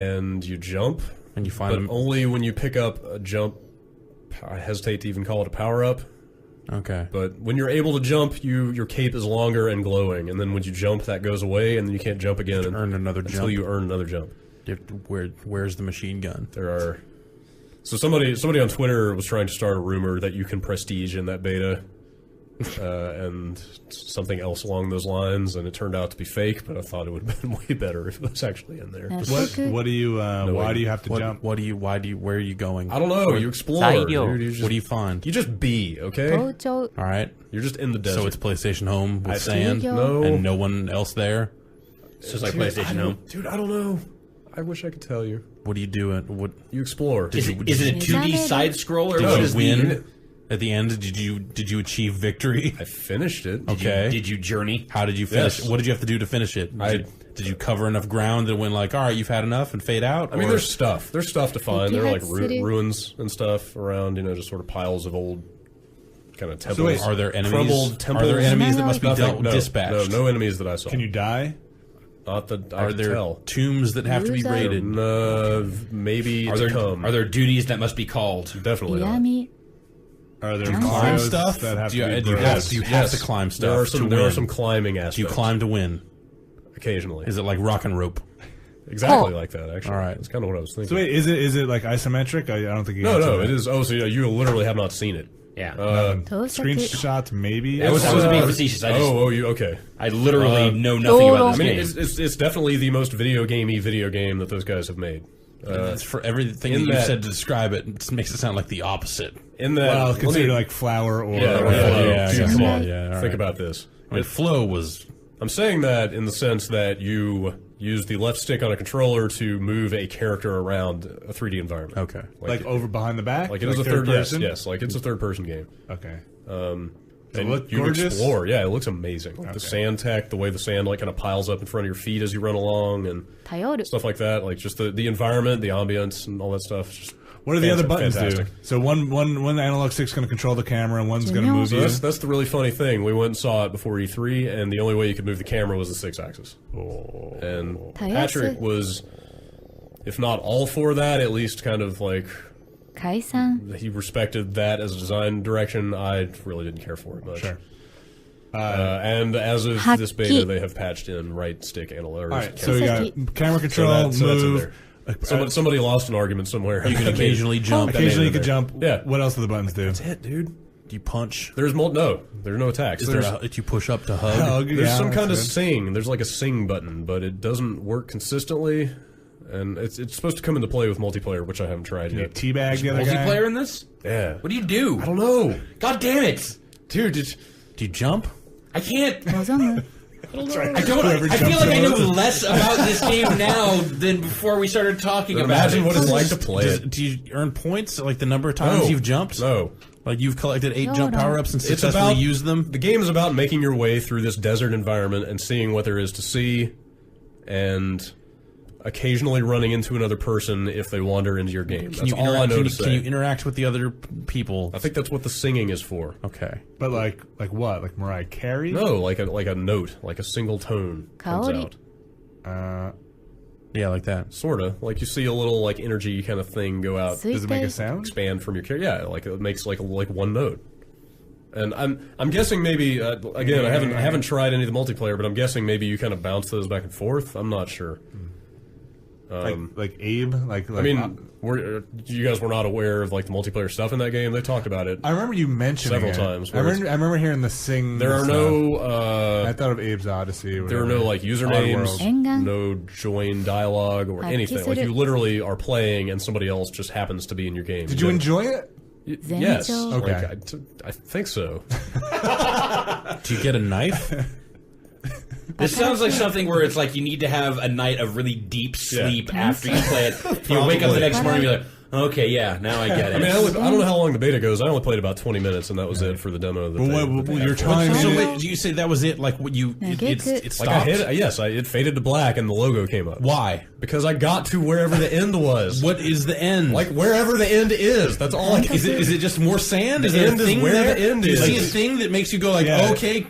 and you jump, and you find but them only when you pick up a jump. I hesitate to even call it a power-up. Okay. But when you're able to jump, your cape is longer and glowing, and then when you jump, that goes away, and then you can't jump again earn another until jump. you earn another jump. Where's the machine gun? There are. So somebody on Twitter was trying to start a rumor that you can prestige in that beta, and something else along those lines, and it turned out to be fake. But I thought it would have been way better if it was actually in there. What do you? Why do you have to jump? Where are you going? I don't know. You explore. Dude, What do you find? You just be, okay? All right. You're just in the desert. So it's PlayStation Home with sand No. and no one else there? It's just like PlayStation Home. Dude, I don't know. I wish I could tell you. What do you do? What You explore. Is it a 2D side scroller? did you win? At the end, did you achieve victory? I finished it. Okay. Did you journey? How did you finish? Yes. What did you have to do to finish it? Did you cover enough ground that when like, all right, you've had enough and fade out? I mean, there's stuff. There's stuff to find. There are like City. ruins and stuff around. Just sort of piles of old kind of temples. wait, are there enemies? Crumbled temples. Are there enemies that must be Nothing. dispatched? No enemies that I saw. Can you die? Not that I Are can there tell. tombs that have to be raided? Maybe Are to there come. are there duties that must be called? Definitely not. Yami. Are there Climb Climb bios stuff? that have Do you, to be do you broken? have, do you have to climb stuff? There are win? some climbing aspects. Do you climb to win? Occasionally. Is it like rock and rope? Exactly like that, actually. All right. That's kind of what I was thinking. So wait, is it like isometric? I don't think you No, answered that. it is. Oh, so you literally have not seen it. Yeah. Screenshots maybe. I was being facetious. Okay. I literally know nothing about I this mean, game. it's definitely the most video game that those guys have made. It's for everything that you said to describe it. It just makes it sound like the opposite. In that, Well, let consider me- like flour or yeah, Dude, come on. Yeah, all Think right. about this. I mean, Flow was. I'm saying that in the sense that you use the left stick on a controller to move a character around a 3D environment. Okay. like over behind the back. Like it is a third third person. Yes, like it's a third person game. Okay. And look you gorgeous? explore. Yeah, it looks amazing. Like the sand tech, the way the sand like kind of piles up in front of your feet as you run along, and 頼る stuff like that. Like just the environment, the ambience, and all that stuff. Just What do the other buttons fantastic. do? So one analog stick's going to control the camera, and one's going to move So you. that's the really funny thing. We went and saw it before E3, and the only way you could move the camera was the 6-axis. And Patrick was, if not all for that, at least kind of like 解散 he respected that as a design direction. I really didn't care for it much. Sure. And as of this beta, Haki. they have patched in right stick analytics. All right, so we got camera control, so that's in move. there. Somebody lost an argument somewhere. You can occasionally jump. Occasionally you can jump. Yeah. What else do the buttons do? That's it, dude. Do you punch? There's there's no attacks. Is there a, you push up to hug? There's some kind of that's good. sing. There's like a sing button, but it doesn't work consistently. And it's supposed to come into play with multiplayer, which I haven't tried You yet. teabag the other guy. Multiplayer in this? Yeah. What do you do? I don't know. God damn it! Dude, Do you jump? I can't. 望む I don't. I feel like I know less about this game now than before we started talking about imagine it. what it's like to play it. Do you earn points like the number of times you've jumped? No. Like you've collected 8 No, jump no. power ups and It's successfully about used them. The game is about making your way through this desert environment and seeing what there is to see, and occasionally running into another person if they wander into your game. That's all I know to say. Can you interact with the other people? I think that's what the singing is for. Okay. But like what? Like Mariah Carey? No, like a note, like a single tone comes Kaori. out. Yeah, like that. Sorta. Like you see a little like energy kind of thing go out, 水 Does it make a 底 sound? expand from your character. Yeah, like it makes like one note. And I'm guessing maybe again I haven't tried any of the multiplayer, but I'm guessing maybe you kind of bounce those back and forth. I'm not sure. Like Abe? Like I mean, you guys were not aware of like the multiplayer stuff in that game. They talked about it. I remember you mentioning Several it. times, I where remember hearing the sing. There are stuff. no I thought of Abe's Odyssey. Or there are whatever. no like usernames, Oddworld. Engan. no join dialogue or anything. Like you literally are playing and somebody else just happens to be in your game. Did you enjoy it? Yes. Zencho. Like, Okay. I think so. Do you get a knife? This sounds like something where it's like you need to have a night of really deep sleep Yeah. after you play it. You wake up the next morning and you're like, Okay, yeah, now I get it. I mean, I don't know how long the beta goes. I only played about 20 minutes, and that was it for the demo. You're telling me. So wait, you say that was it? Like what you? It stopped. Like I hit it, yes, it faded to black, and the logo came up. Why? Because I got to wherever the end was. What is the end? Like wherever the end is. That's all I can. Is it just more sand? The Is there end a is thing where there? the end Do you is. see a thing that makes you go like, Yeah. okay,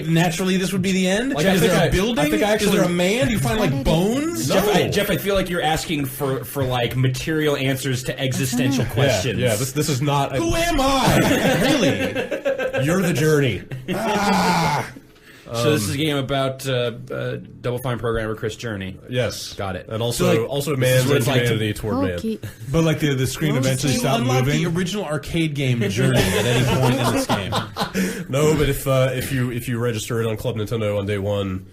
naturally this would be the end? Like, is I think there a I building? think I Is there a actually- man? You find like bones? No. Jeff, I feel like you're asking for like material answers to existential questions. Yeah, this is not. Who am I? Really? You're the journey. So this is a game about Double Fine programmer Chris Journey. Yes, Got it. And also man's what it's like to- humanity toward man. 大きい But like the screen eventually You stopped unlock moving. the original arcade game Journey at any point in this game. No, but if you register it on Club Nintendo on day one,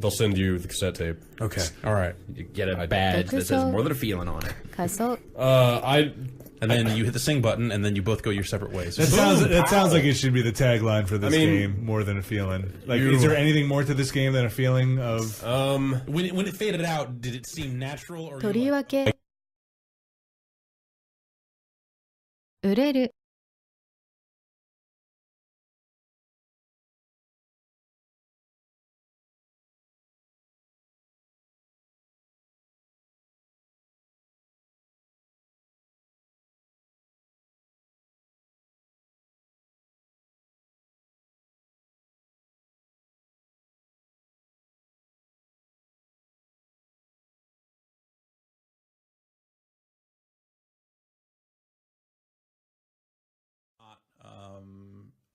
they'll send you the cassette tape. Okay, all right. You get a badge that says more than a feeling on it. 仮想 And then you hit the sing button, and then you both go your separate ways. That sounds like it should be the tagline for this game more than a feeling. Like, is there anything more to this game than a feeling of? When it faded out, did it seem natural or? とりわけ売れる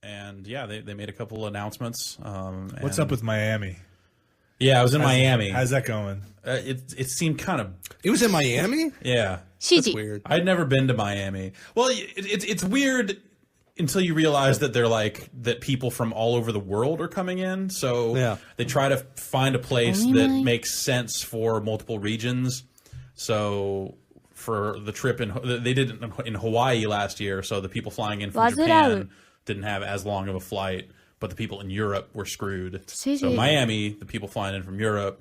And yeah, they made a couple announcements. What's up with Miami? Yeah, I was in Miami. How's that going? It seemed kind of It was in Miami? yeah. 指示 Weird. I'd never been to Miami. Well, it's weird until you realize that they're like that people from all over the world are coming in. So Yeah. they try to find a place Oh, that my. makes sense for multiple regions. So for the trip they did it in Hawaii last year. So the people flying in from Was it Japan out? didn't have as long of a flight, but the people in Europe were screwed. CG. So Miami, the people flying in from Europe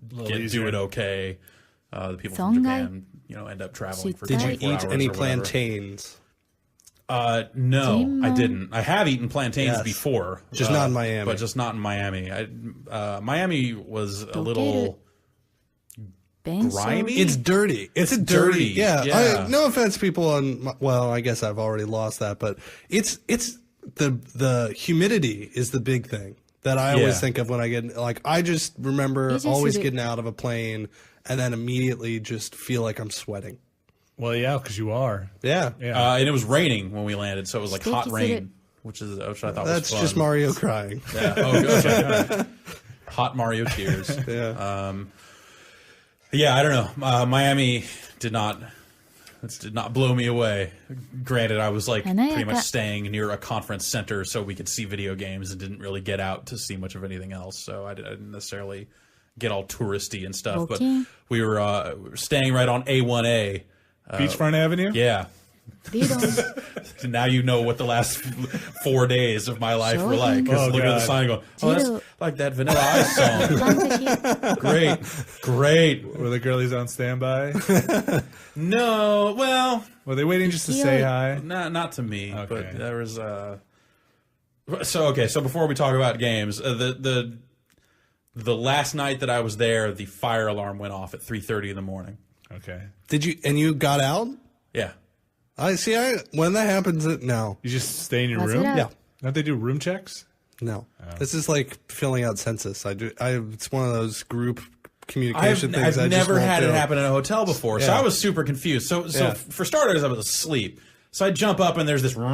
do easier. it okay. The people from Songhai? Japan, end up traveling for Did you 24 Eat hours any or whatever. plantains? No, Jima? I didn't. I have eaten plantains Yes. before, Just not in Miami. But just not in Miami. Miami was a little 弁償 grimy. It's dirty. It's dirty, dirty. Yeah. yeah. No offense, people on. Well, I guess I've already lost that, but it's the humidity is the big thing that I always Yeah. think of when I get like. I just remember just always a bit- getting out of a plane and then immediately just feel like I'm sweating. Well, yeah, because you are. Yeah. Yeah. And it was raining when we landed, so it was like hot Sticky rain, which I thought That's was fun. just Mario crying. Yeah. Oh, good. Okay. Hot Mario tears. Yeah. Yeah, I don't know. Miami did not blow me away. Granted, I was like pretty much staying near a conference center so we could see video games and didn't really get out to see much of anything else. So I didn't necessarily get all touristy and stuff. Okay. But we were staying right on A1A. Beachfront Avenue. Yeah. 理論 Now you know what the last 4 days of my life were like. 'Cause Oh, look at the God. sign and go, oh, that's Zero. like that Vanilla Ice song. 完璧 Great. Were the girlies on standby? No, well, Were they waiting just to say hi? not to me, Okay. but there was so before we talk about games, the last night that I was there, the fire alarm went off at 3:30 in the morning. Okay. Did you got out? Yeah. I see. When that happens, no, You just stay in your Was room? it a- Yeah. Don't they do room checks? no. This is like filling out census. It's one of those group communication I've things. I just never won't had do. it happen in a hotel before, so Yeah. I was super confused. So Yeah. for starters, I was asleep. So I jump up and there's this, and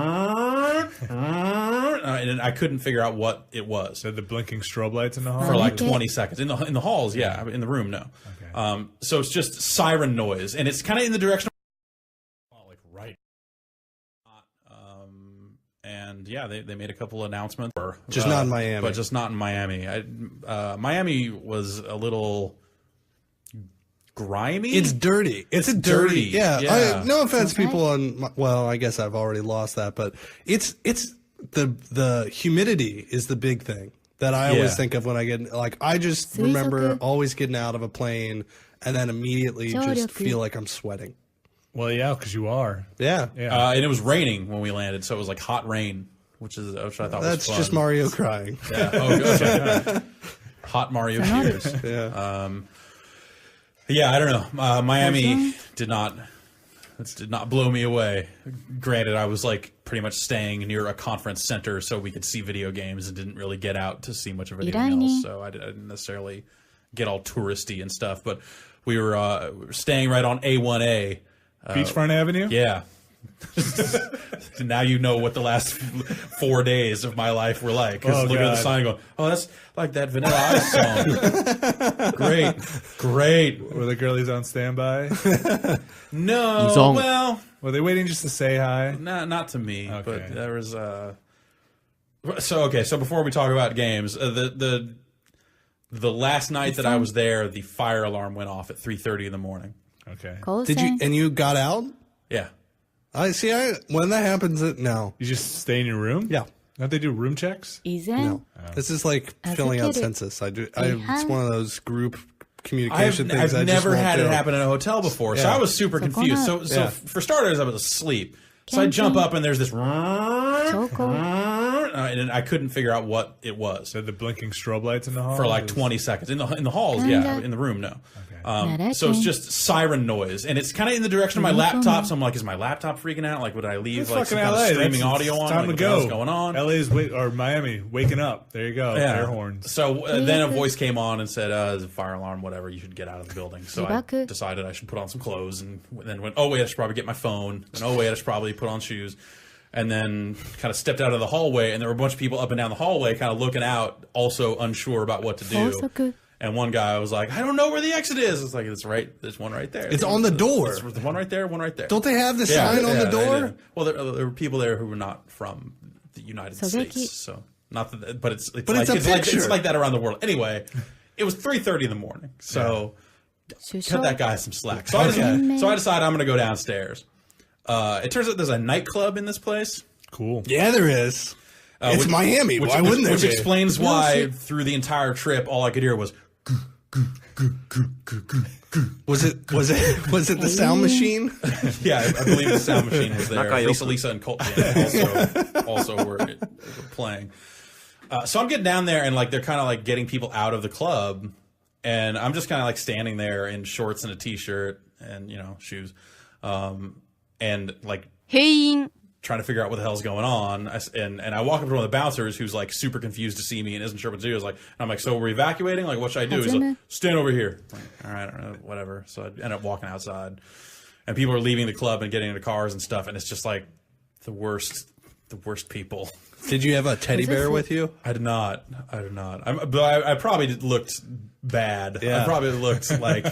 I couldn't figure out what it was So the blinking strobe lights in the hall? for like Okay. 20 seconds in the halls. Yeah, in the room, no. Okay. So it's just siren noise, and it's kind of in the direction. Like right. And yeah, they made a couple announcements. Just not in Miami. But just not in Miami. Miami was a little grimy. It's dirty. It's a dirty. Yeah. Yeah. No offense, Okay. people on. Well, I guess I've already lost that, but it's the humidity is the big thing that I always Yeah. think of when I get like. I just remember always getting out of a plane and then immediately just feel like I'm sweating. Well, yeah, because you are. Yeah. And it was raining when we landed, so it was like hot rain, which I thought was fun. That's just Mario crying. Yeah. Oh, good. Hot Mario tears. Yeah. Yeah, I don't know. Miami did not blow me away. Granted, I was like pretty much staying near a conference center so we could see video games and didn't really get out to see much of anything else. So I didn't necessarily get all touristy and stuff. But we were staying right on A1A. Beachfront Avenue? Yeah. Now you know what the last 4 days of my life were like. Because looking at the sign and going, oh, that's like that Vanilla Ice song. Great. Were the girlies on standby? No, Zong. well... Were they waiting just to say hi? Not to me, Okay. but there was... So before we talk about games, the last night that I was there, the fire alarm went off at 3:30 in the morning. Okay. Did you? And you got out? Yeah. I see. When that happens, no. You just stay in your room? Yeah. Don't they do room checks? 以前 No. This is like filling out census. It's one of those group communication things. I've never had it do. happen in a hotel before, so Yeah. I was super confused. So for starters, I was asleep. So I jump up and there's this, and I couldn't figure out what it was So the blinking strobe lights in the hall? for like 20 seconds in the halls. Yeah, in the room, no. So it's just siren noise, and it's kind of in the direction of my laptop. So I'm like, is my laptop freaking out? Like, would I leave like some kind of streaming audio on? Time like, to go. What's going on? LA's or Miami waking up. There you go. Air horns. So then a voice came on and said, "There's a fire alarm. Whatever. You should get out of the building." So I decided I should put on some clothes, and then went, "Oh wait, I should probably get my phone." And oh wait, I should probably put on shoes. And then kind of stepped out of the hallway, and there were a bunch of people up and down the hallway kind of looking out, also unsure about what to do. And one guy was like, I don't know where the exit is. It's like, it's right. There's one right there. It's on the door. There's one right there, one right there. Don't they have the sign on the door? Well, there were people there who were not from the United States. So not that, but it's But it's a picture. It's like that around the world. Anyway, it was 3:30 in the morning. So cut that guy some slack. So I decided I'm going to go downstairs. It turns out there's a nightclub in this place. Cool. Yeah, there is. It's Miami. Why wouldn't there Which be? explains why through the entire trip, all I could hear was. Was it the sound machine? Yeah, I believe the sound machine was there. Lisa, and Colton also were playing. So I'm getting down there, and like they're kind of like getting people out of the club, and I'm just kind of like standing there in shorts and a t-shirt and shoes, and like trying to figure out what the hell's going on. And I walk up to one of the bouncers who's like super confused to see me and isn't sure what to do. I'm like, so we're evacuating? Like, what should I do? He's like, stand over here. Like, all right, whatever. So I end up walking outside, and people are leaving the club and getting into cars and stuff. And it's just like the worst people. Did you have a teddy bear with you? I did not. But I probably looked bad. Yeah. I probably looked like,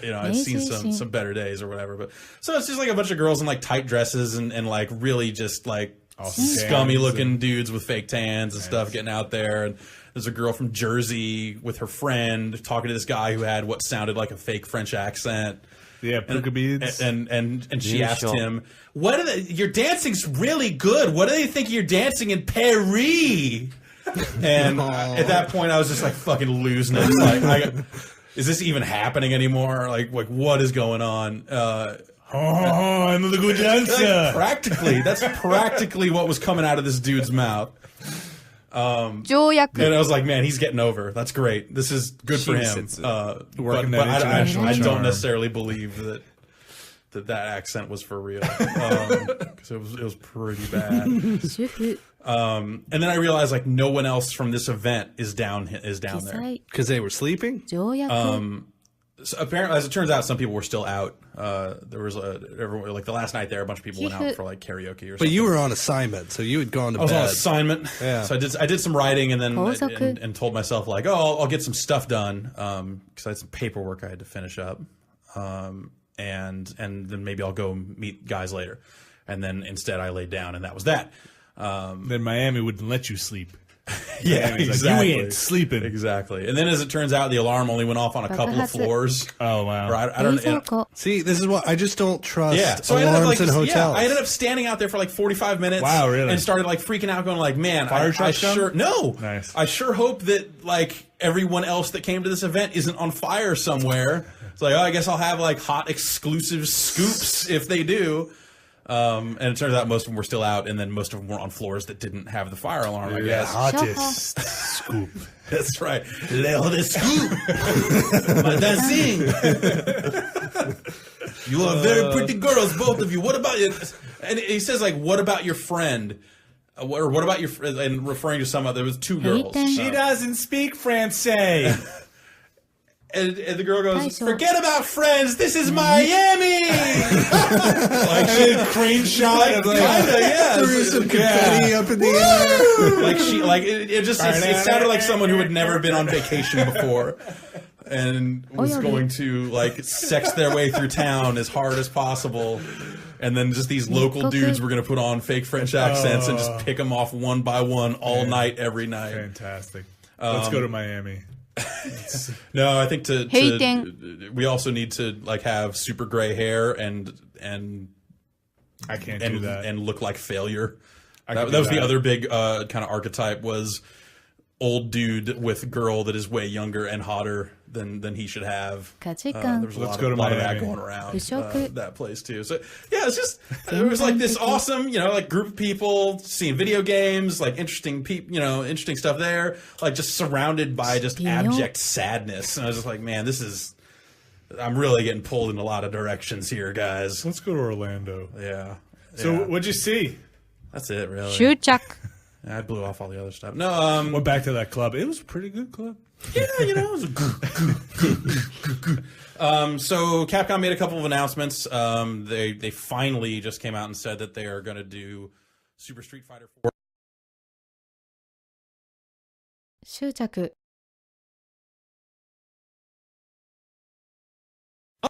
I've seen some better days or whatever. But so it's just like a bunch of girls in like tight dresses and like really just like scummy looking dudes with fake tans and stuff getting out there. And there's a girl from Jersey with her friend talking to this guy who had what sounded like a fake French accent. Yeah, puka beads. And she asked him, your dancing's really good. What do they think you're dancing in Paris? And at that point, I was just like fucking losing it. Like, is this even happening anymore? Like what is going on? I'm the good dancer. That's practically what was coming out of this dude's mouth. And I was like, man, he's getting over. That's great. This is good for him. But I don't necessarily believe that accent was for real, because it was pretty bad. And then I realized like no one else from this event is down there because they were sleeping. So apparently, as it turns out, some people were still out. There was like the last night there, a bunch of people went out for like karaoke or something. But you were on assignment, so you had gone to bed. I was on assignment. Yeah. So I did some writing and then and told myself like, oh, I'll get some stuff done because I had some paperwork I had to finish up, and then maybe I'll go meet guys later. And then instead I laid down, and that was that. Then Miami wouldn't let you sleep. Yeah, exactly. Like, you ain't sleeping. Exactly. And then as it turns out, the alarm only went off on a couple of floors. Oh, wow. I don't See, this is what I just don't trust so alarms in hotels. Yeah, I ended up standing out there for like 45 minutes. Wow, really? And started like freaking out, going like, man, I Nice. I sure hope that like everyone else that came to this event isn't on fire somewhere. It's like, oh, I guess I'll have like hot exclusive scoops if they do. And it turns out most of them were still out, and then most of them were on floors that didn't have the fire alarm, I guess. Hottest scoop. That's right. Le hottest scoop. Dancing. You are very pretty girls, both of you. What about you? And he says, like, what about your friend? Or what about your friend? And referring to some other, there was two girls. She doesn't speak Francais. And the girl goes, forget about friends, this is Miami! Like she had crane shot. Like, Kinda, yeah. Threw some confetti up in the air. Like she, like it sounded like someone who had never been on vacation before, and was going to like sex their way through town as hard as possible. And then just these local dudes were going to put on fake French accents and just pick them off one by one all night, every night. Fantastic. Let's go to Miami. No, I think we also need to like have super gray hair and I can't do that and look like failure. That was the other big kind of archetype, was old dude with girl that is way younger and hotter than he should have. There was a lot of that going around that place too. So yeah, it's just it was like this awesome, like group of people seeing video games, like interesting interesting stuff there, like just surrounded by just abject sadness. And I was just like, man, I'm really getting pulled in a lot of directions here, guys. Let's go to Orlando. Yeah. So what'd you see? That's it, really. Shuchak. I blew off all the other stuff. No, went back to that club. It was a pretty good club. Yeah, it was so Capcom made a couple of announcements. They finally just came out and said that they are going to do Super Street Fighter 4. Shuchak.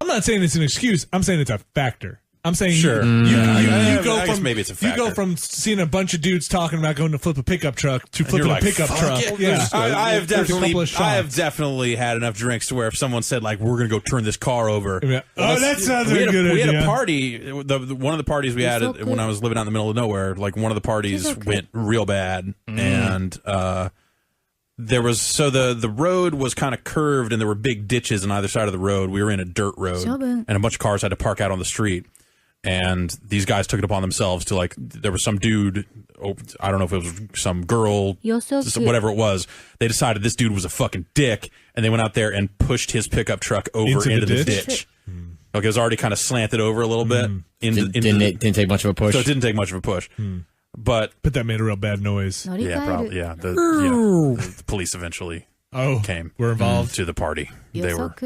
I'm not saying it's an excuse. I'm saying it's a factor. I'm saying sure. You go from maybe it's a factor. You go from seeing a bunch of dudes talking about going to flip a pickup truck to flipping a pickup truck. Yeah, I have definitely had enough drinks to where if someone said like we're going to go turn this car over, that sounds like a good idea. We had a party. One of the parties we had when I was living out in the middle of nowhere, like one of the parties went real bad, and there was the road was kind of curved and there were big ditches on either side of the road. We were in a dirt road, and a bunch of cars had to park out on the street. And these guys took it upon themselves to there was some dude, I don't know if it was some girl, whatever it was. They decided this dude was a fucking dick, and they went out there and pushed his pickup truck over into the ditch. Like it was already kind of slanted over a little bit. Didn't take much of a push. So it didn't take much of a push. But that made a real bad noise. Yeah, probably. Yeah, the police eventually came. Were involved to the party. They were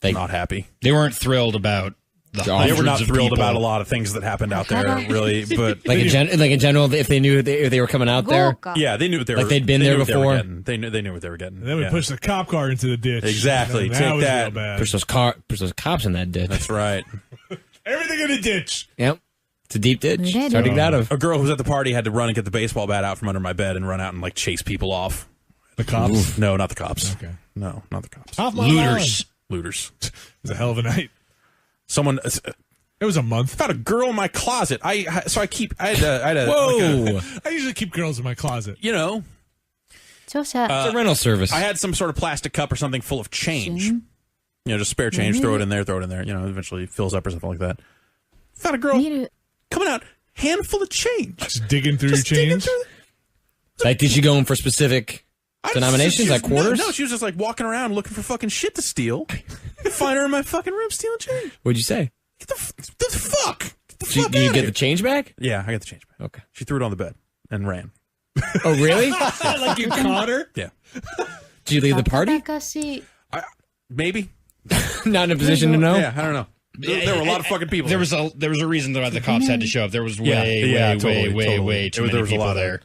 not happy. They weren't thrilled about. They were not thrilled about a lot of things that happened out there, really. But in general, if they knew if they were coming out there, yeah, they knew what they were. Like they'd been there before. They knew what they were getting. And then we pushed the cop car into the ditch. Exactly. Take that. Push those cops in that ditch. That's right. Everything in the ditch. Yep. It's a deep ditch. It's hard to get out of. A girl who was at the party had to run and get the baseball bat out from under my bed and run out and like chase people off. The cops? Oof. No, not the cops. Okay. No, not the cops. Looters. It was a hell of a night. Someone. It was a month. Found a girl in my closet. I had a Whoa! I usually keep girls in my closet. It's a rental service. I had some sort of plastic cup or something full of change. Just spare change. Throw it in there. Eventually fills up or something like that. Found a girl coming out, handful of change. Just digging through your change. Like, did she go in for specific denominations, like quarters? No, she was just like walking around looking for fucking shit to steal. Find her in my fucking room stealing change. What'd you say? Get the fuck? Did you get the change back? Yeah, I got the change back. Okay. She threw it on the bed and ran. Oh, really? Like you caught her? Yeah. Did you leave the party? Maybe. Not in a position to know? Yeah, I don't know. There were a lot of fucking people. There was a reason why the cops had to show up. There was way too many people there.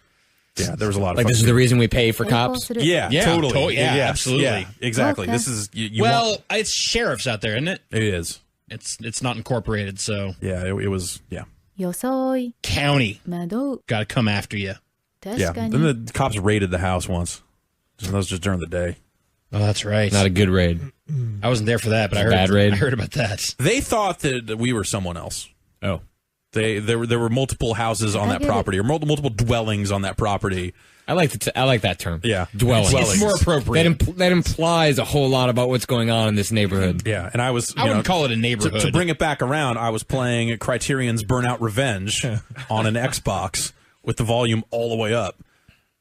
Yeah, there was a lot of like this is the reason we pay for cops? Yeah, totally. Yeah, absolutely. Yeah, exactly. This is it's sheriffs out there, isn't it? It is. It's not incorporated, so yeah, it was county got to come after you. Yeah, then the cops raided the house once. That was just during the day. Oh, that's right. Not a good raid. I wasn't there for that, but I heard about that. They thought that we were someone else. Oh, there were multiple houses on that property, or multiple dwellings on that property, I like that term. Yeah. Dwelling. It's more appropriate. That implies a whole lot about what's going on in this neighborhood. Yeah, and I wouldn't call it a neighborhood. To bring it back around, I was playing Criterion's Burnout Revenge on an Xbox with the volume all the way up.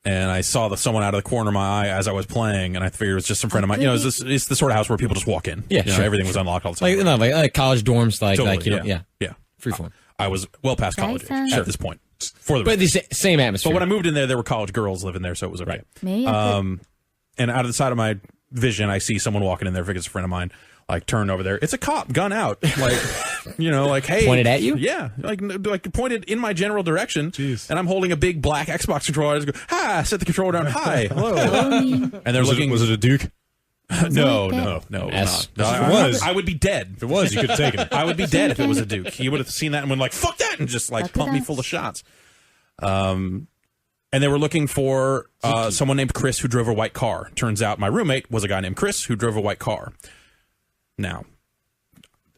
And I saw someone out of the corner of my eye as I was playing, and I figured it was just some friend of mine. You know, it's the sort of house where people just walk in. Yeah, sure. Everything was unlocked all the time. Like college dorms, Totally, yeah. Freeform. I was well past college age at this point. But the same atmosphere. But when I moved in there were college girls living there, so it was okay. Right. And out of the side of my vision, I see someone walking in there. I think it's a friend of mine. Like, turn over there. It's a cop, gun out. Like, you know, like, hey. Pointed at you? Yeah. Like pointed in my general direction. Jeez. And I'm holding a big black Xbox controller. I just go, hi, set the controller down. Hi, hello. And they're looking. Was it a Duke? No. S. If it was, I would be dead. If it was, you could have taken it. I would be dead if it was a Duke. He would have seen that and been like, fuck that, and just like pumped me full of shots. And they were looking for someone named Chris who drove a white car. Turns out my roommate was a guy named Chris who drove a white car. Now,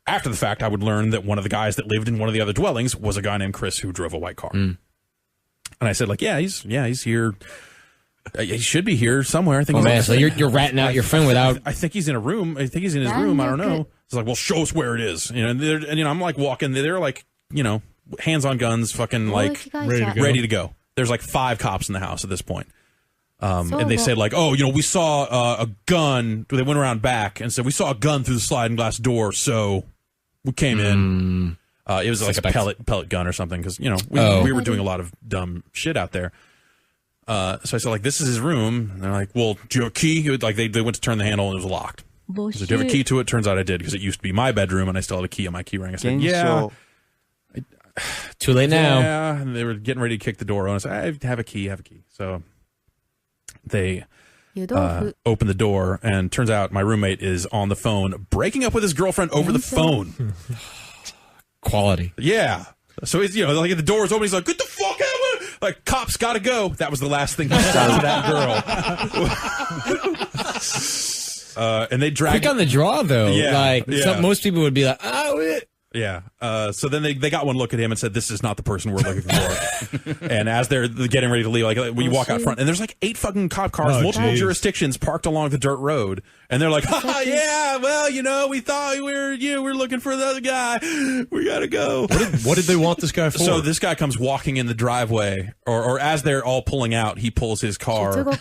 after the fact, I would learn that one of the guys that lived in one of the other dwellings was a guy named Chris who drove a white car. And I said, like, he's here. He should be here somewhere. I think. Oh man, so you're ratting out your friend without. I think he's in a room. I think he's in his room. I don't know. It's like, well, show us where it is. You know, and I'm like walking. They're like, you know, hands on guns, fucking like ready to go. There's like 5 cops in the house at this point. And they said like, oh, you know, we saw a gun. They went around back and said we saw a gun through the sliding glass door, so we came in. It was like a pellet gun or something because you know we were doing a lot of dumb shit out there. So I said like, this is his room. And they're like, well, do you have a key? Like they went to turn the handle and it was locked. I said, do you have a key to it? Turns out I did because it used to be my bedroom and I still had a key on my key ring. I said, yeah. Too late now. Yeah, and they were getting ready to kick the door on. I said, I have a key. So they open the door, and turns out my roommate is on the phone, breaking up with his girlfriend over the phone. Quality. Yeah. So he's, you know, like the door's open, he's like, get the fuck out! Like, cops gotta go. That was the last thing he said to that girl. And they dragged. Quick on the draw, though. Yeah, most people would be like, oh. Yeah. So then they got one look at him and said, this is not the person we're looking for. And as they're getting ready to leave, like we walk out front, and there's like 8 fucking cop cars, multiple jurisdictions parked along the dirt road. And they're like, yeah, well, you know, we thought we were looking for the other guy. We gotta go. What did they want this guy for? So this guy comes walking in the driveway, or as they're all pulling out, he pulls his car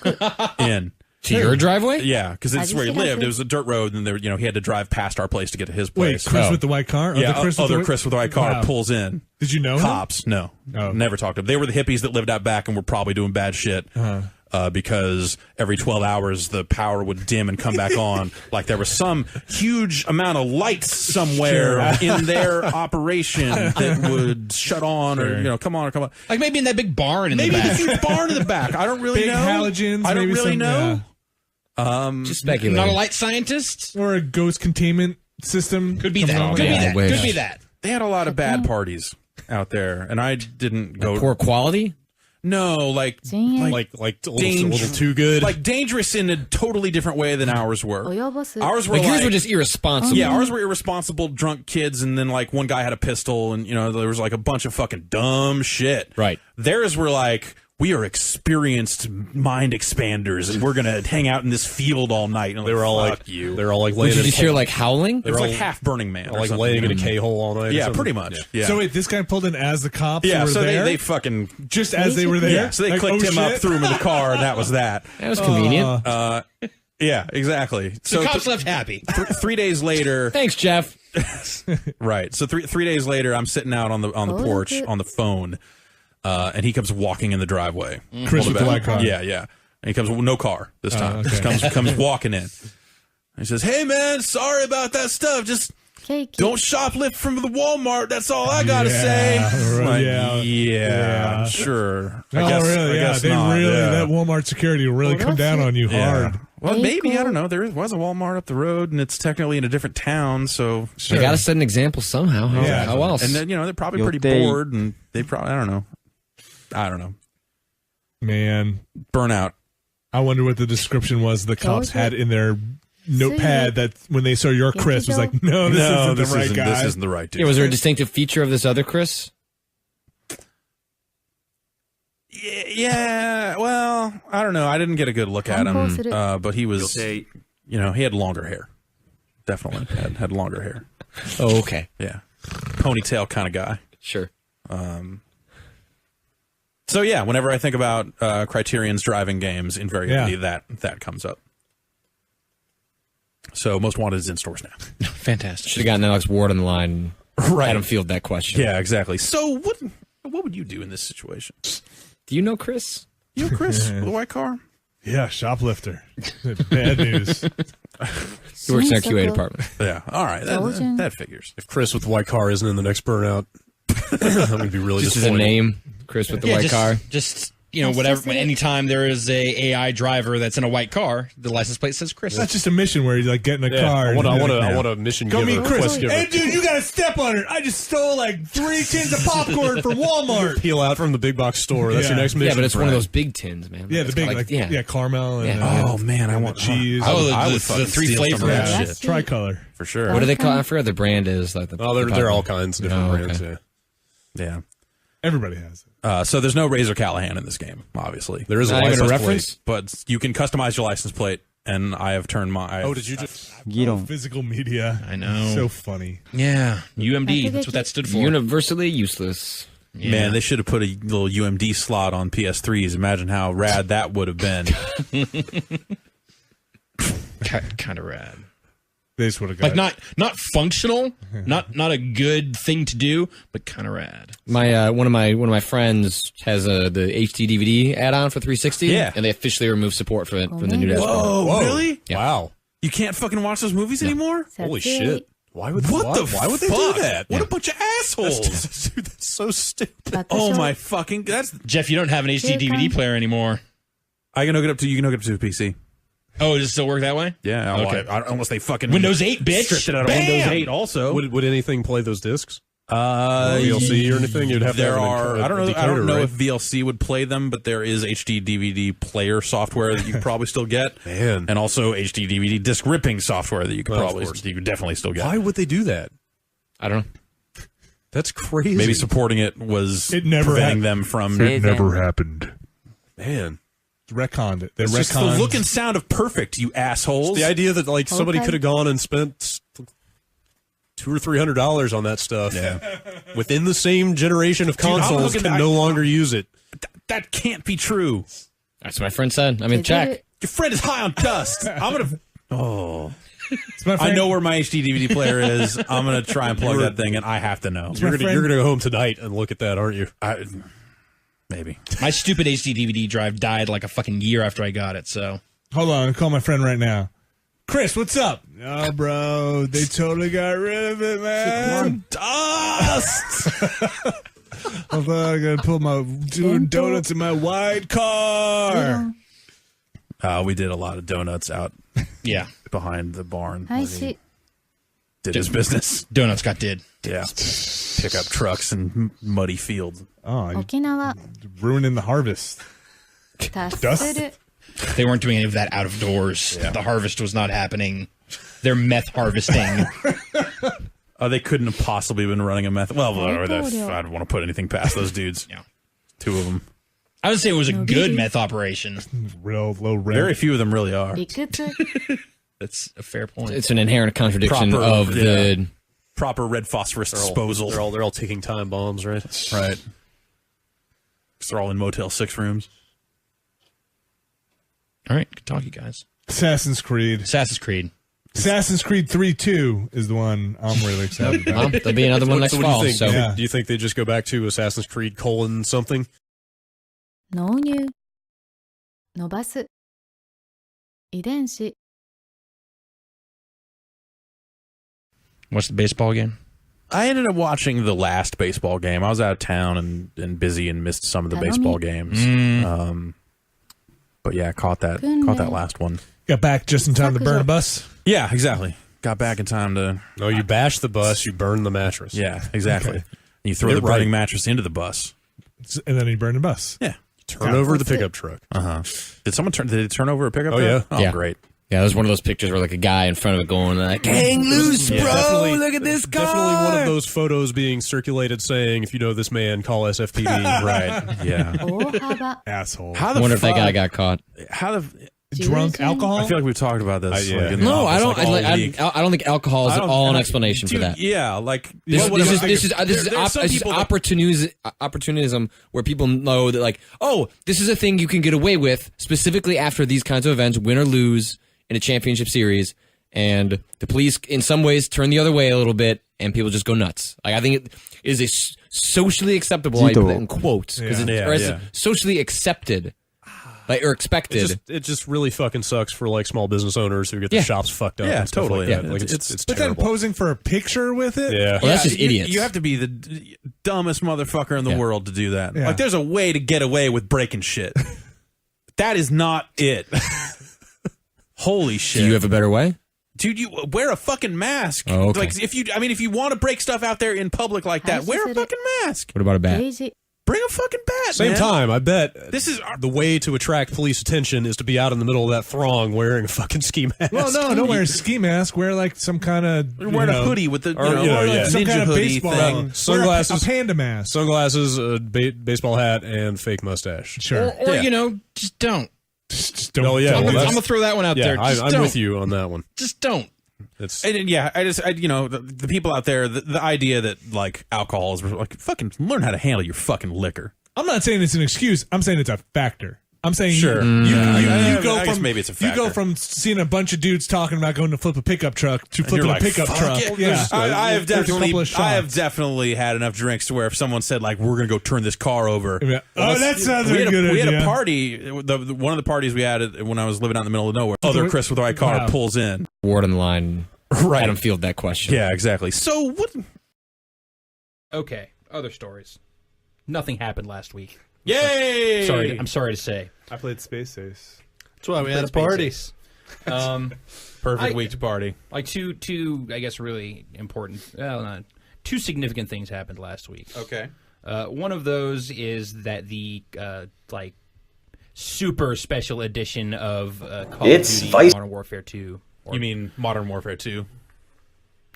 in. To your driveway? Yeah, because it's where he lived. It was a dirt road, and there, you know, he had to drive past our place to get to his place. Wait, Chris with the white car? Yeah, Chris with the white car pulls in. Did you know cops? him? No, never talked to them. They were the hippies that lived out back and were probably doing bad shit. Because every 12 hours the power would dim and come back on, like there was some huge amount of lights somewhere in their operation that would shut on or, you know, come on. Like maybe in that big barn in the back. Maybe the huge barn in the back. I don't really know. Halogens. I don't really know. Just speculating. Not a light scientist? Or a ghost containment system. Could be that. Could be that. They had a lot of bad parties out there, and I didn't go. Poor quality? No, like a little too good. Like dangerous in a totally different way than ours were. Ours were yours were just irresponsible. Yeah, ours were irresponsible, drunk kids, and then like one guy had a pistol, and you know there was like a bunch of fucking dumb shit. Right. Theirs were like, we are experienced mind expanders, and we're gonna hang out in this field all night. And they were all like, you. They were all like laying. Did you hear like howling? It was like half Burning Man, like laying in a K-hole all night. Yeah, pretty much. Yeah. So wait, this guy pulled in as the cops. Yeah, were so there? they fucking just as they were there. Yeah, so they clicked him up, threw him in the car, and that was that. That was convenient. Yeah, exactly. So the cops left happy. 3 days later. Thanks, Jeff. Right. So three days later, I'm sitting out on the porch on the phone. And he comes walking in the driveway. Chris with the white car. Yeah. And he comes with no car this time. Okay. Just comes walking in. He says, "Hey man, sorry about that stuff. Just don't shoplift from the Walmart. That's all I gotta say." Right. Yeah, sure. I guess not. That Walmart security will really come down on you hard. Well, maybe, I don't know. There was a Walmart up the road, and it's technically in a different town, so They got to set an example somehow. How else? And then, you know, they're probably pretty bored, and they probably, I don't know. Man. Burnout. I wonder what the description was the cops had in their notepad that when they saw your Chris was like, no, this isn't the right guy. This isn't the right dude. Yeah, was there a distinctive feature of this other Chris? Yeah, well, I don't know. I didn't get a good look at him, but he was, he had longer hair. Definitely had longer hair. Oh, okay. Yeah. Ponytail kind of guy. Sure. So, yeah, whenever I think about Criterion's driving games, invariably that comes up. So, Most Wanted is in stores now. Fantastic. Should have gotten Alex Ward on the line. Right. Let him field that question. Yeah, exactly. So, what would you do in this situation? Do you know Chris? You know Chris with a white car? Yeah, shoplifter. Bad news. He works in our QA department. Yeah. All right. That figures. If Chris with the white car isn't in the next Burnout, that would be really Just as a disappointing. name, Chris with the white car. Just whatever. Anytime there is a AI driver that's in a white car, the license plate says Chris. That's just a mission where you like get in a car. I want a mission Go giver. meet Chris. Quest giver. Hey, dude, you got to step on it. I just stole like 3 tins of popcorn from Walmart. Peel out from the big box store. That's your next mission. Yeah, but it's one of those big tins, man. Yeah, the It's big, got, caramel. And, Oh, man, I want cheese. I would the fucking 3 steal some of flavors. that Yeah, shit. tricolor. For sure. What do they call it? I forgot the brand is. Like the There are all kinds of different brands. okay. Yeah. Everybody has it. So there's no Razor Callahan in this game, obviously. There is a Not even license a reference? plate. But you can customize your license plate, and I have turned my... Did you just... Physical media. I know. So funny. Yeah, UMD. That's what that stood for. Universally useless. Yeah. Man, they should have put a little UMD slot on PS3s. Imagine how rad that would have been. Kind of rad. They just would have got Like not functional, not a good thing to do, but kind of rad. My one of my friends has the HD DVD add-on for 360. Yeah. And they officially removed support for it from the new dashboard. Whoa, really? Yeah. Wow. You can't fucking watch those movies anymore? Holy shit. Why would Why would they do fuck? that? What a bunch of assholes. Dude, that's so stupid. Oh my fucking... That's... Jeff, you don't have an HD DVD player anymore. You can hook it up to a PC. Oh, does it still work that way? Yeah. Okay. Unless they fucking... Windows 8, bitch. Stripped it out of Bam! Windows 8 also. Would anything play those discs? VLC or anything? You'd have to have I don't know right? if VLC would play them, but there is HD DVD player software that you could probably still get. Man. And also HD DVD disc ripping software that you could you could definitely still get. Why would they do that? I don't know. That's crazy. Maybe supporting it was never preventing them from... It never happened. Man. Retconned it. They It's just the retconned. look and sound of Perfect, you assholes. The idea that like somebody could have gone and spent $200 or $300 on that stuff within the same generation of consoles can no longer use it. That can't be true. That's what my friend said. I mean, check. Your friend is high on dust. I'm gonna... Oh... my friend. I know where my HD DVD player is. I'm gonna try and plug that thing, and I have to know. You're gonna go home tonight and look at that, aren't you? Maybe. My stupid HD DVD drive died like a fucking year after I got it, so... Hold on, I'll call my friend right now. Chris, what's up? Oh, bro, they totally got rid of it, man. Dust! I thought I gotta put doing donuts in my white car. We did a lot of donuts out behind the barn. Did his business. Donuts got did. Yeah. Pick up trucks and muddy fields. Oh, ruining the harvest. Dust? They weren't doing any of that out of doors. The harvest was not happening. They're meth harvesting. They couldn't have possibly been running a meth. Well, I don't want to put anything past those dudes. Yeah. 2 of them. I would say it was a good meth operation. Real low rent. Very few of them really are. That's a fair point. It's an inherent contradiction of the proper red phosphorus disposal. They're all ticking time bombs, right? Right. Because they're all in Motel 6 rooms. All right, good talk, you guys. Assassin's Creed. Assassin's Creed 3-2 is the one I'm really excited about. Well, there'll be another one next fall. So Do you think they just go back to Assassin's Creed : something? 納入伸ばす遺伝子 What's the baseball game? I ended up watching the last baseball game. I was out of town and busy and missed some of the baseball games. But yeah, caught that last one. Got back just in time to burn a bus. Yeah, exactly. Got back in time to... No, you bash the bus, you burn the mattress. Yeah, exactly. Okay. You throw the burning mattress into the bus. And then you burn the bus. Yeah. Turn over the pickup truck. Uh-huh. Did it turn over a pickup truck? Yeah. Oh, yeah. Great. Yeah, there's one of those pictures where like a guy in front of it going like, "Hang loose, bro! Look at this car!" Definitely one of those photos being circulated saying, "If you know this man, call SFPD." Right? Yeah. Asshole. How I the wonder if that fuck- guy got caught. How the Drunk alcohol? I feel like we've talked about this. Yeah. Like, in the No, I office, don't. like, all week. I don't think alcohol is I at don't- all an I- explanation for dude, that. Yeah, like This what- is there's some people that- opportunism where people know that like, oh, this is a thing you can get away with specifically after these kinds of events, win or lose in a championship series, and the police in some ways turn the other way a little bit, and people just go nuts. Like I think it is a socially acceptable, I put that in quotes, because Yeah. socially accepted. Like, or expected. It just really fucking sucks for like small business owners who get their shops fucked up. Yeah, and stuff totally. Like that. Yeah. Like it's But then terrible. posing for a picture with it? Yeah. Well, that's just you- idiots. You have to be the dumbest motherfucker in the Yeah. world to do that. Yeah. Like, there's a way to get away with breaking shit. That is not it. Holy shit! Do you have a better way? Dude, you wear a fucking mask. Oh, okay. Like if you want to break stuff out there in public like that, wear a fucking mask. What about a bat? Bring a fucking bat. Same man. time, I bet This is the way to attract police attention is to be out in the middle of that throng wearing a fucking ski mask. Well, no, don't wear a ski mask. Wear like some kind of You're wearing a hoodie with the some ninja kind of hoodie baseball thing. Sunglasses. Wear a panda mask. Sunglasses, a baseball hat, and fake mustache. Sure. Or Yeah. you know, just don't. Just don't. Oh, yeah, I'm well, gonna that's- throw that one out Yeah, there. Just I'm don't. with you on that one. Just don't. It's And yeah, the people out there, the idea that like alcohol is like fucking learn how to handle your fucking liquor. I'm not saying it's an excuse. I'm saying it's a factor. I'm saying Sure. you I go guess from maybe it's a you go factor. from seeing a bunch of dudes talking about going to flip a pickup truck to flipping You're a like, pickup "Fuck truck. it." Yeah, I have There's a couple of shots. definitely had enough drinks to where if someone said like we're gonna go turn this car over, Yeah. Oh, that sounds we like a good we had idea. a party. One of the parties we had when I was living out in the middle of nowhere. Other Chris with the white car Wow. pulls in. Ward on the line. Right. Let him field that question. Yeah, exactly. So what? Okay, other stories. Nothing happened last week. Yay! I'm sorry to say. I played Space Ace. That's why we had a party. Perfect week to party. Like two, I guess, really important. Well, not two significant things happened last week. Okay. One of those is that the like super special edition of Call of Duty Modern Warfare 2. You mean Modern Warfare 2?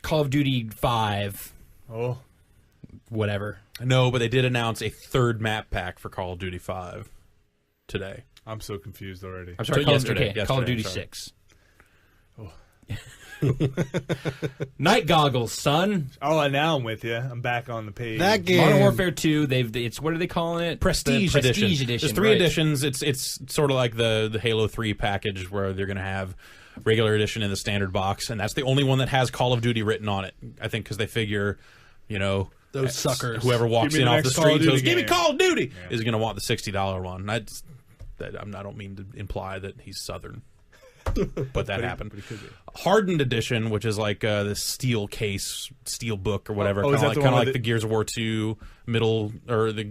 Call of Duty 5. Oh, Whatever. No, but they did announce a third map pack for Call of Duty 5 today. I'm so confused already. I'm sorry, So Call yesterday, Call of yesterday, Duty sorry. 6. Night goggles, son. Oh, now I'm with you. I'm back on the page. That game. Modern Warfare 2. It's what are they calling it? Prestige The edition. Prestige edition. There's three right. editions. It's sort of like the Halo 3 package where they're going to have regular edition in the standard box, and that's the only one that has Call of Duty written on it. I think because they figure, Those suckers. whoever walks Give me in the off the next Call of street and goes, Duty "Give me game." Call of Duty," is going to want the $60 one. I don't mean to imply that he's Southern. But that happened. Hardened edition, which is like this steel case, steel book or whatever, Oh, is kind that of the one like with the Gears of War 2 middle or the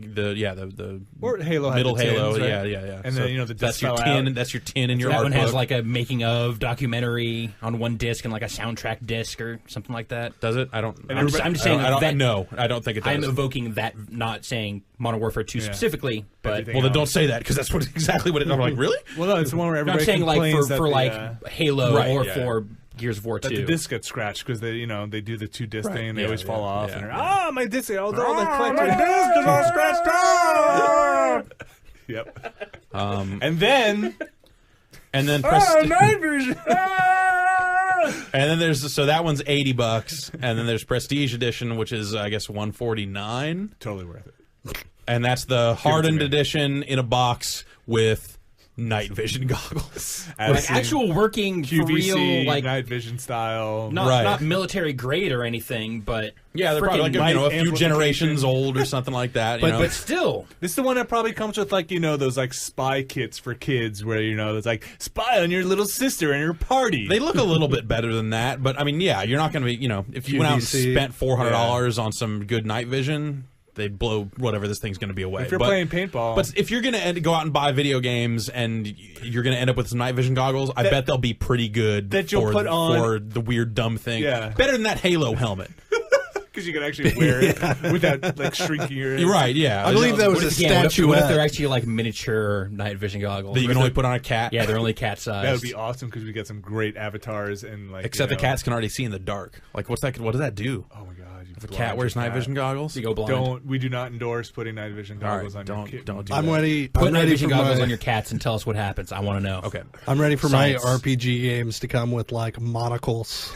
Or Halo had middle the tins, Halo, right? yeah. And then, the that's disc your fell tin. out. That's your tin in your That art one has book. like a making of documentary on one disc and like a soundtrack disc or something like that. Does it? I don't. I'm just saying I don't. that- No, I don't think it does. I'm evoking that, not saying Modern Warfare 2 specifically, but Everything well, then don't else. say that because that's exactly what it. I'm like, really? Well, no, it's the one where I'm everybody saying like complains that for the, like Halo Right, or yeah. for Gears of War that 2. the disc gets scratched because they they do the two disc thing and they yeah, always fall yeah, off. yeah, And yeah. my disc! Oh, my disc is all scratched off. Yep. And then And then night vision. and then there's that one's $80, and then there's Prestige Edition, which is I guess $149, Totally worth it. and that's the hardened edition in a box with night vision goggles. like actual working for QVC real, like night vision style. not military grade or anything, but Yeah, they're probably freaking like light a few amplification. generations old or something like that. but still, This is the one that probably comes with like those like spy kits for kids where it's like spy on your little sister and your party. they look a little bit better than that, but I mean, yeah, you're not going to be, if you went out and QVC. spent $400 on some good night vision, they'd blow whatever this thing's going to be away. if you're But- playing paintball, But if you're going to go out and buy video games and you're going to end up with some night vision goggles, I bet they'll be pretty good that you'll for, put on- for the weird dumb thing. Yeah. Better than that Halo helmet. Because you can actually wear it without like shrinking your head. You're right, yeah. I believe that was a statuette. What if they're actually like miniature night vision goggles that you can only put on a cat? Yeah, they're only cat size. That would be awesome because we get some great avatars and like. Except the cats can already see in the dark. Like, what's that? What does that do? Oh my god! If a cat wears night vision goggles, you go blind. We do not endorse putting night vision goggles on your kid. Don't do I'm that. ready. Put I'm night ready vision for goggles my, on your cats and tell us what happens. I want to know. Okay. I'm ready for Science. my RPG games to come with like monocles.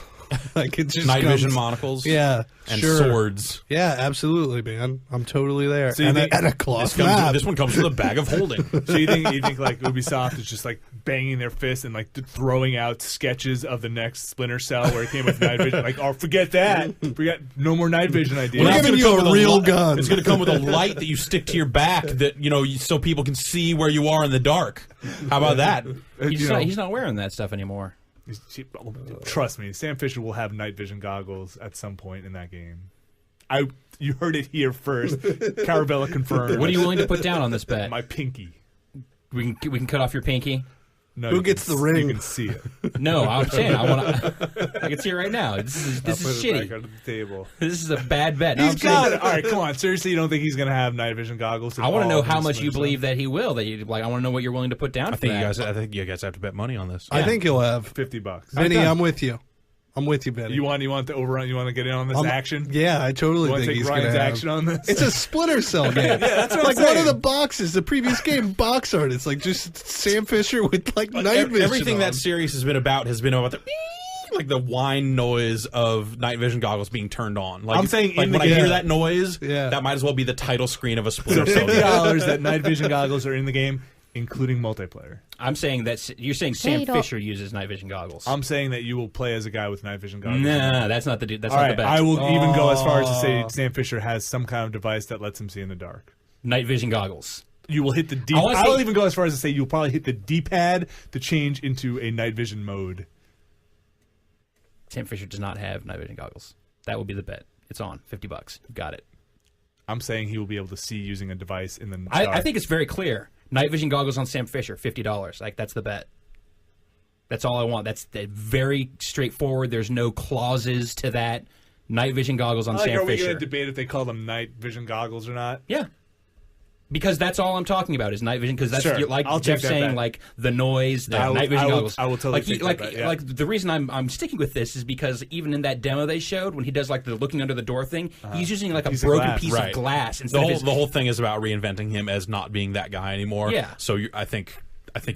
Like it just Night comes, vision monocles. Yeah, And sure. swords. Yeah, absolutely, man. I'm totally there. So you and, think- and a cloth This one comes with a bag of holding. So you think like Ubisoft is just like banging their fist and like throwing out sketches of the next Splinter Cell where it came with night vision? Like, oh, forget that. Forget no more night vision ideas. We're giving you a real gun. It's going to come with a light that you stick to your back that so people can see where you are in the dark. How about that? He's not wearing that stuff anymore. Trust me, Sam Fisher will have night vision goggles at some point in that game. You heard it here first. Carabella confirmed. What are you willing to put down on this bet? My pinky. We can cut off your pinky. No, Who you gets can- the ring? You can see it. No, I'm saying I want to. I can see it right now. This is I'll put it shitty. back under the table. This is a bad bet. No, He's I'm saying- got it. All right, come on. Seriously, you don't think he's going to have night vision goggles? I want to know how much you believe that he will. That you like. I want to know what you're willing to put down. I for think that. you guys have to bet money on this. I think he'll have $50. Vinny. I'm with you. I'm with you, Benny. You want the overrun? You want to get in on this action? Yeah, I totally You want to think take he's Ryan's going to have action on this? It's a Splinter Cell game. that's what like I'm one of saying. the boxes, the previous game box art. It's like just Sam Fisher with like night vision. Everything on. that series has been about the whine noise of night vision goggles being turned on. Like, I'm saying like in when the I game- hear that noise, Yeah. that might as well be the title screen of a So Splinter Cell game. $50 that night vision goggles are in the game, including multiplayer. I'm saying that you're saying Sam Potato. Fisher uses night vision goggles. I'm saying that you will play as a guy with night vision goggles. Nah, that's not the. That's All not right, the bet. I will even go as far as to say Sam Fisher has some kind of device that lets him see in the dark. Night vision goggles. You will hit the D. I wanna I will see- even go as far as to say you'll probably hit the D-pad to change into a night vision mode. Sam Fisher does not have night vision goggles. That will be the bet. It's on $50. You got it. I'm saying he will be able to see using a device in the dark. I think it's very clear. Night vision goggles on Sam Fisher, $50. Like that's the bet. That's all I want. That's very straightforward. There's no clauses to that. Night vision goggles on Sam are we Fisher. going to debate if they call them night vision goggles or not? Yeah. Because that's all I'm talking about is night vision. Because that's Sure. like I'll Jeff take that saying, bet. like the noise, the I will- night vision I will- goggles. I will totally like, take that like, bet, yeah. like the reason I'm sticking with this is because even in that demo they showed when he does like the looking under the door thing, he's using like a Piece of broken glass. piece Right. of glass The instead of his. whole thing is about reinventing him as not being that guy anymore. Yeah. So I think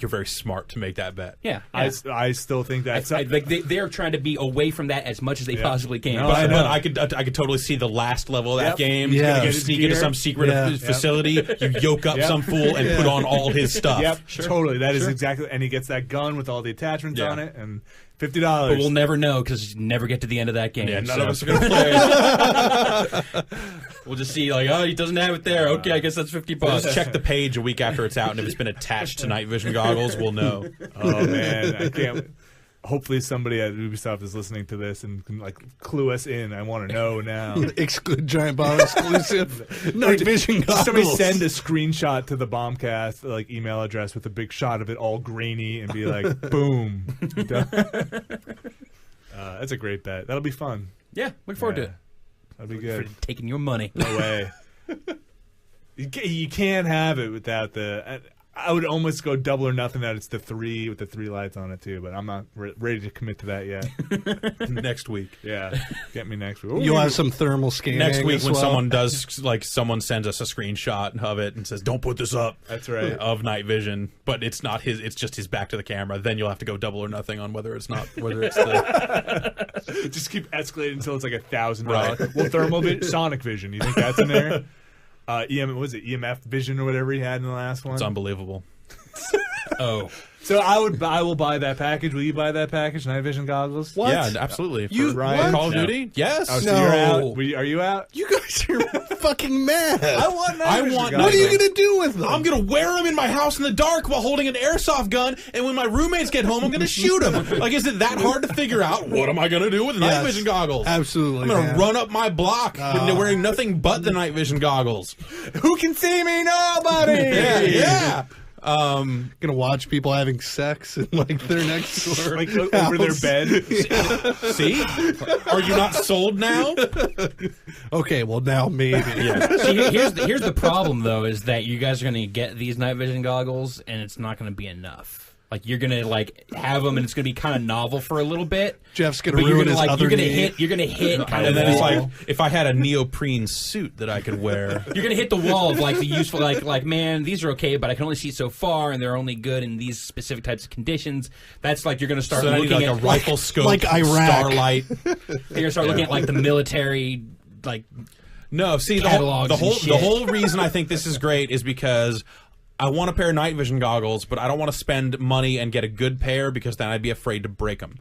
you're very smart to make that bet. Yeah, I still think that's like they're trying to be away from that as much as they possibly can. No, But, I know. I could totally see the last level of that Yep. game. Yeah. You sneak into some secret facility, you yoke up some fool and put on all his stuff. Yep, totally. That is exactly. And he gets that gun with all the attachments Yeah. on it, and $50. But we'll never know because you never get to the end of that game. Yeah, none so. of us are going to play. We'll just see like, oh, he doesn't have it there. Okay, I guess that's $50. Just check the page a week after it's out, and if it's been attached to night vision goggles, we'll know. Oh man, I can't. Hopefully, somebody at Ubisoft is listening to this and can like clue us in. I want to know now. Giant Bomb exclusive night vision goggles. Somebody send a screenshot to the Bombcast like email address with a big shot of it all grainy and be like, boom. That's a great bet. That'll be fun. Yeah, look forward to it. That'll be For good. taking your money. No way. You can't have it without the. I would almost go double or nothing that it's the 3 with the 3 lights on it too, but I'm not ready to commit to that yet. Next week. Yeah, get me next week. You'll have some thermal scanning. Next week, as when well. someone sends us a screenshot of it and says, "Don't put this up." That's right. Of night vision, but it's not his. It's just his back to the camera. Then you'll have to go double or nothing on whether it's the. Just keep escalating until it's like $1,000. Right. Well, Sonic Vision. You think that's in there? What was it EMF Vision or whatever he had in the last one? It's unbelievable. Oh. So I will buy that package. Will you buy that package? Night vision goggles. What? Yeah, absolutely. You- For Ryan? Call of No. Duty? Yes. Oh, so No. you're out. Are you out? You guys are fucking mad. want night vision want- goggles. What are you gonna do with them? I'm gonna wear them in my house in the dark while holding an airsoft gun, and when my roommates get home, I'm gonna shoot them. Like, is it that hard to figure out what am I gonna do with night Yes, vision goggles? absolutely, I'm gonna man. run up my block wearing nothing but the night vision goggles. Who can see me? Nobody. Yeah. Gonna watch people having sex in like their next door, Like over their bed. See? Are you not sold now? Okay, well now maybe. See, here's the problem though, is that you guys are going to get these night vision goggles, and it's not going to be enough. Like you're gonna have them, and it's gonna be kind of novel for a little bit. Jeff's gonna but ruin his other You're gonna knee. hit kind of. And then it's wall. like, if I had a neoprene suit that I could wear. You're gonna hit the wall of like the useful, like man, these are okay, but I can only see so far, and they're only good in these specific types of conditions. That's like you're gonna start So I need looking like at a rifle scope, like Iraq. starlight. You're gonna start looking at like the military, like No, see Catalogs and the shit. whole reason I think this is great is because I want a pair of night vision goggles, but I don't want to spend money and get a good pair because then I'd be afraid to break them.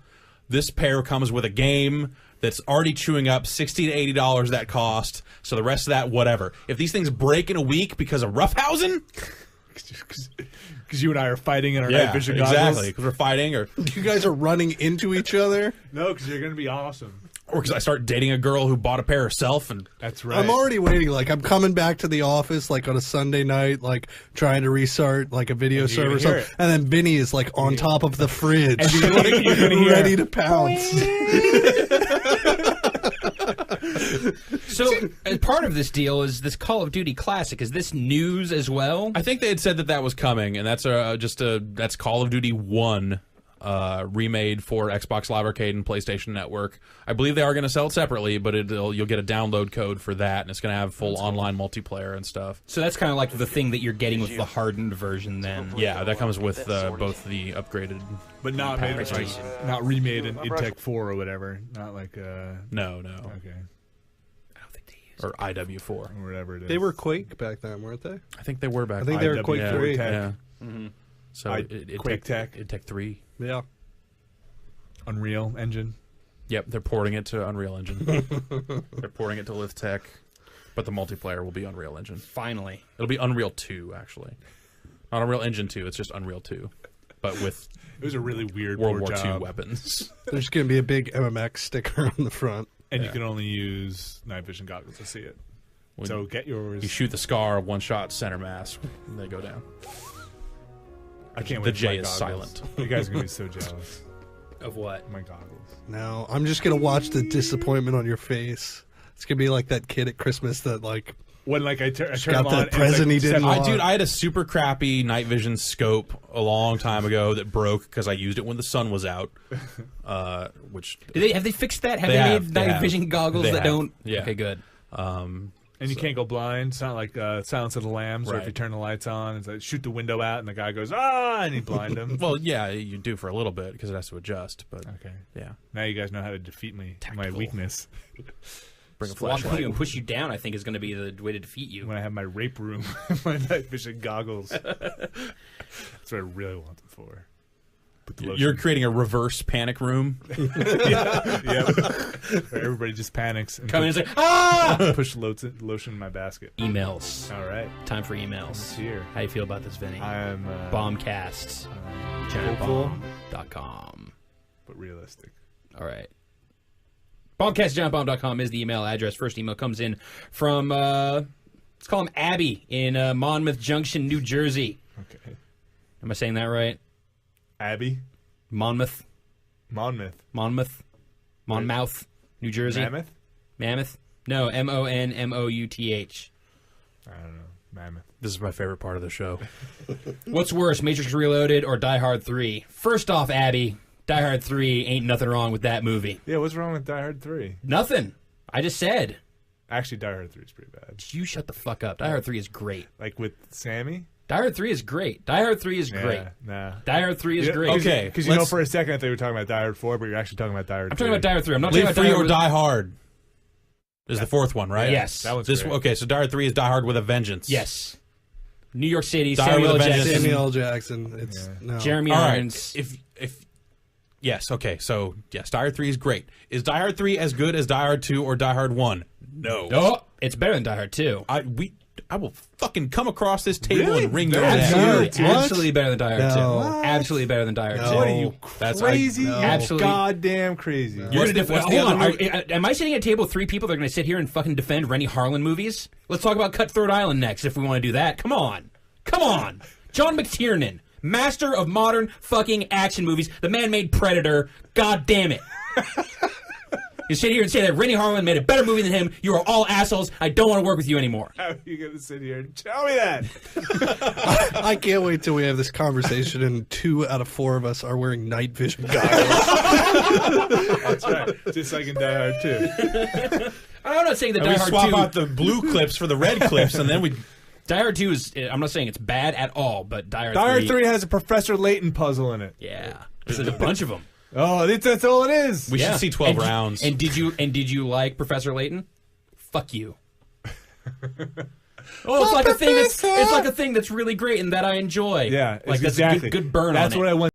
This pair comes with a game that's already chewing up $60 to $80 that cost. So the rest of that, whatever. If these things break in a week because of roughhousing, Because you and I are fighting in our night vision goggles. exactly, because we're fighting, or You guys are running into each other. No, because you're gonna be awesome. because I start dating a girl who bought a pair herself, and That's right. I'm already waiting. Like I'm coming back to the office like on a Sunday night, like trying to restart like a video server, gonna or something. hear it. And then Vinny is like on top of the fridge, you're gonna hear ready it. to pounce. so. As part of this deal is this Call of Duty Classic. Is this news as well? I think they had said that was coming, and that's that's Call of Duty 1. Remade for Xbox Live Arcade and PlayStation Network. I believe they are going to sell it separately, but you'll get a download code for that, and it's going to have full online multiplayer and stuff. So that's kind of like the thing that you're getting with the hardened version, then. Yeah, that comes with both the upgraded. but not made, Package. not remade in Tech 4 or whatever. Not like No, okay, I don't think they use. or IW4. or whatever it is. They were Quake back then, weren't they? I think they were back. I think they were Quake IW4 3. Tech. Yeah. So Quake Tech. Tech 3. Yeah. Unreal Engine. Yep, they're porting it to Unreal Engine. They're porting it to Live Tech, but the multiplayer will be Unreal Engine. Finally. It'll be Unreal 2, actually. Not Unreal Engine 2, it's just Unreal 2. But with It was a really weird World poor War II job. weapons. There's going to be a big MMX sticker on the front. And you can only use night vision goggles to see it. When So get yours. you shoot the scar, one shot, center mass, and they go down. I can't The wait for J my is goggles. silent. You guys are going to be so jealous. Of what? My goggles. Now, I'm just going to watch the disappointment on your face. It's going to be like that kid at Christmas that, like, When like I turn got them that on, and it's present he didn't 7 want. Dude, I had a super crappy night vision scope a long time ago that broke because I used it when the sun was out. Which Have they fixed that? Have They they, have, made they night have. vision goggles They that have. don't? Yeah. Okay, good. And you can't go blind. It's not like Silence of the Lambs, where if Right. you turn the lights on, it's like shoot the window out, and the guy goes and you blind him. well, yeah, you do for a little bit because it has to adjust. But Okay. yeah, Now you guys know how to defeat me. My Tactical. weakness. bring a Walk flashlight. you and push you down, I think, is going to be the way to defeat you. When I have my rape room, my night vision goggles. That's what I really want them for. Put the You're lotion. creating a reverse panic room. yeah. Where everybody just panics and Come in and say, push lotion in my basket. emails. All right. Time for It's emails. here. How you feel about this, Vinny? I am Bombcast. hopeful, Giantbomb.com. but realistic. All right. Bombcast@giantbomb.com is the email address. First email comes in from, let's call him Abby in Monmouth Junction, New Jersey. Okay. Am I saying that right? Abby, Monmouth, Monmouth, Monmouth, New Jersey. Mammoth. No, Monmouth. I don't know. Mammoth. This is my favorite part of the show. What's worse, Matrix Reloaded or Die Hard 3? First off, Abby, Die Hard 3 ain't nothing wrong with that movie. Yeah, what's wrong with Die Hard 3? Nothing. I just said. Actually, Die Hard 3 is pretty bad. You shut the fuck up. Die Hard 3 is great. Like with Sammy? Die Hard 3 is great. Die Hard 3 is great. Nah. Die Hard 3 is Yeah, great. Okay. Because you know let's- for a second I thought you were talking about Die Hard 4, but you're actually talking about Die Hard 3. I'm talking about Die Hard 3. I'm not talking Live about Die Free Hard or Die Hard is the fourth one, right? Yes. That one's This great. okay. So Die Hard 3 is Die Hard with a Vengeance. Yes. New York City, Die Hard Samuel with L. a Vengeance. Jackson, Samuel L. Jackson. It's no. Jeremy All right. Irons. If yes, okay. So yes, Die Hard 3 is great. Is Die Hard 3 as good as Die Hard 2 or Die Hard 1? No. Oh, it's better than Die Hard 2. I will fucking come across this table Really? and ring your That's ass. good. Absolutely, What? absolutely better than Die Hard No. 2. Absolutely better than Die Hard 2. No. What are you, That's- crazy? no. Absolutely. Goddamn crazy. You're gonna What's the hold other on. movie? Am I sitting at a table with three people that are going to sit here and fucking defend Rennie Harlan movies? Let's talk about Cutthroat Island next if we want to do that. Come on. Come on. John McTiernan, master of modern fucking action movies. The man made Predator. God damn it. You sit here and say that Rennie Harlan made a better movie than him. You are all assholes. I don't want to work with you anymore. How are you going to sit here and tell me that? I can't wait till we have this conversation and 2 out of 4 of us are wearing night vision goggles. That's right. Just like in Die Hard 2. I'm not saying that Die Hard 2... We swap out the blue clips for the red clips, and then we... Die Hard 2 is... I'm not saying it's bad at all, but Die Hard 3... Die Hard 3 has a Professor Layton puzzle in it. Yeah. There's a bunch of them. Oh, that's all it is. We should see 12 rounds. And did you like Professor Layton? Fuck you. It's like a thing that's really great and that I enjoy. Yeah, like that's exactly. a good burn That's on what it. I want.